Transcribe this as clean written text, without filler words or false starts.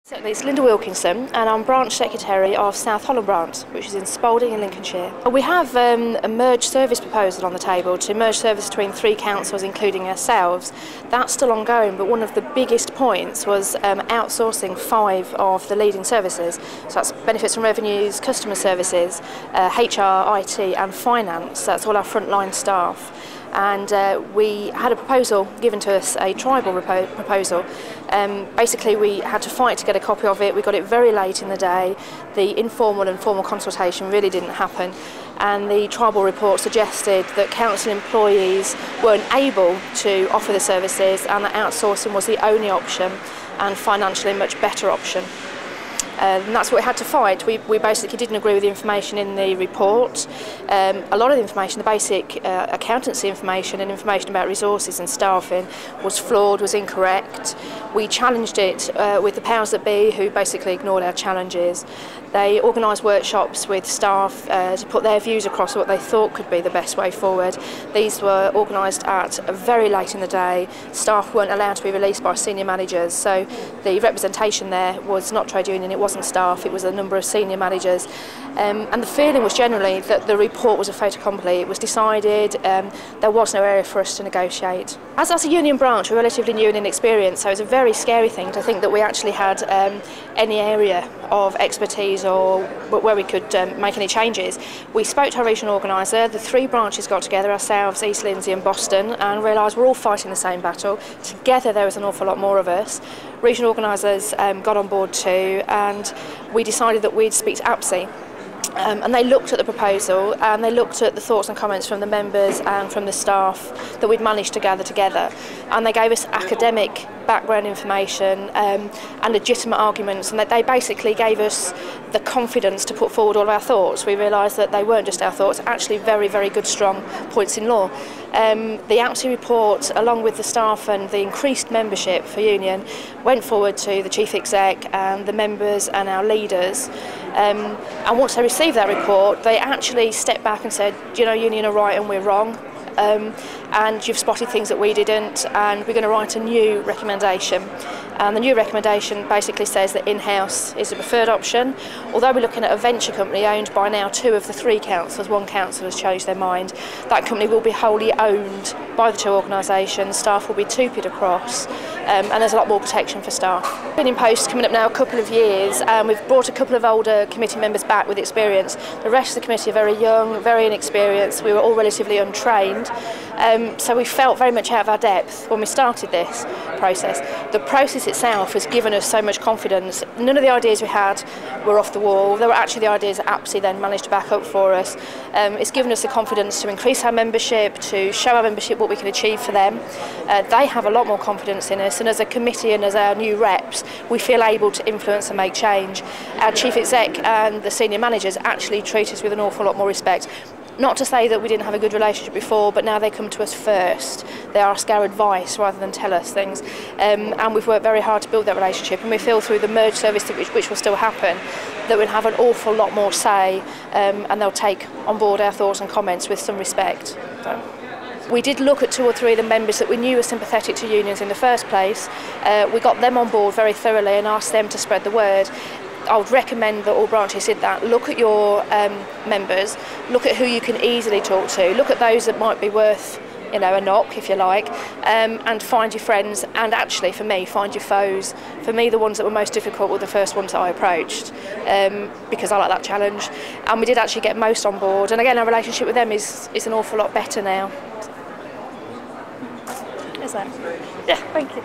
Certainly, it's Linda Wilkinson and I'm branch secretary of South Holland branch, which is in Spalding in Lincolnshire. We have a merged service proposal on the table to merge service between 3 councils including ourselves. That's still ongoing, but one of the biggest points was outsourcing 5 of the leading services. So that's benefits and revenues, customer services, HR, IT and finance. That's all our frontline staff. And we had a proposal given to us, a tribal proposal. Basically we had to fight to get a copy of it. We got it very late in the day. The informal and formal consultation really didn't happen, and the tribal report suggested that council employees weren't able to offer the services and that outsourcing was the only option and financially a much better option. And that's what we had to fight. We basically didn't agree with the information in the report. A lot of the information, the basic accountancy information and information about resources and staffing was flawed, was incorrect. We challenged it with the powers that be, who basically ignored our challenges. They organised workshops with staff to put their views across what they thought could be the best way forward. These were organised at very late in the day. Staff weren't allowed to be released by senior managers, so the representation there was not trade union, it wasn't staff, it was a number of senior managers. And the feeling was generally that the report was a fait accompli. It was decided, there was no area for us to negotiate. As a union branch, we're relatively new and inexperienced, so it's a very scary thing to think that we actually had any area of expertise or where we could make any changes. We spoke to our regional organiser, the 3 branches got together, ourselves, East Lindsey and Boston, and realised we're all fighting the same battle. Together there was an awful lot more of us. Regional organisers got on board too, and we decided that we'd speak to APSI. And they looked at the proposal and they looked at the thoughts and comments from the members and from the staff that we'd managed to gather together, and they gave us academic background information and legitimate arguments, and that they basically gave us the confidence to put forward all of our thoughts. We realised that they weren't just our thoughts, actually very, very good, strong points in law. The APSI report, along with the staff and the increased membership for union, went forward to the chief exec and the members and our leaders. And once they received that report, they actually stepped back and said, you know, union are right and we're wrong. And you've spotted things that we didn't, and we're going to write a new recommendation. And the new recommendation basically says that in-house is the preferred option. Although we're looking at a venture company owned by now 2 of the 3 councils, 1 council has changed their mind. That company will be wholly owned by the 2 organisations, staff will be two-peed across, and there's a lot more protection for staff. We've been in post coming up now a couple of years, and we've brought a couple of older committee members back with experience. The rest of the committee are very young, very inexperienced, we were all relatively untrained. So we felt very much out of our depth when we started this process. The process itself has given us so much confidence. None of the ideas we had were off the wall. They were actually the ideas that APSI then managed to back up for us. It's given us the confidence to increase our membership, to show our membership what we can achieve for them. They have a lot more confidence in us, and as a committee and as our new reps, we feel able to influence and make change. Our chief exec and the senior managers actually treat us with an awful lot more respect. Not to say that we didn't have a good relationship before, but now they come to us first. They ask our advice rather than tell us things. And we've worked very hard to build that relationship, and we feel through the merged service, which will still happen, that we'll have an awful lot more say, and they'll take on board our thoughts and comments with some respect. So. We did look at 2 or 3 of the members that we knew were sympathetic to unions in the first place. We got them on board very thoroughly and asked them to spread the word. I would recommend that all branches did that. Look at your members, look at who you can easily talk to, look at those that might be worth, you know, a knock, if you like, and find your friends, and actually for me, find your foes. For me, the ones that were most difficult were the first ones that I approached, because I like that challenge. And we did actually get most on board, and again, our relationship with them is an awful lot better now. Is that? Yeah, thank you.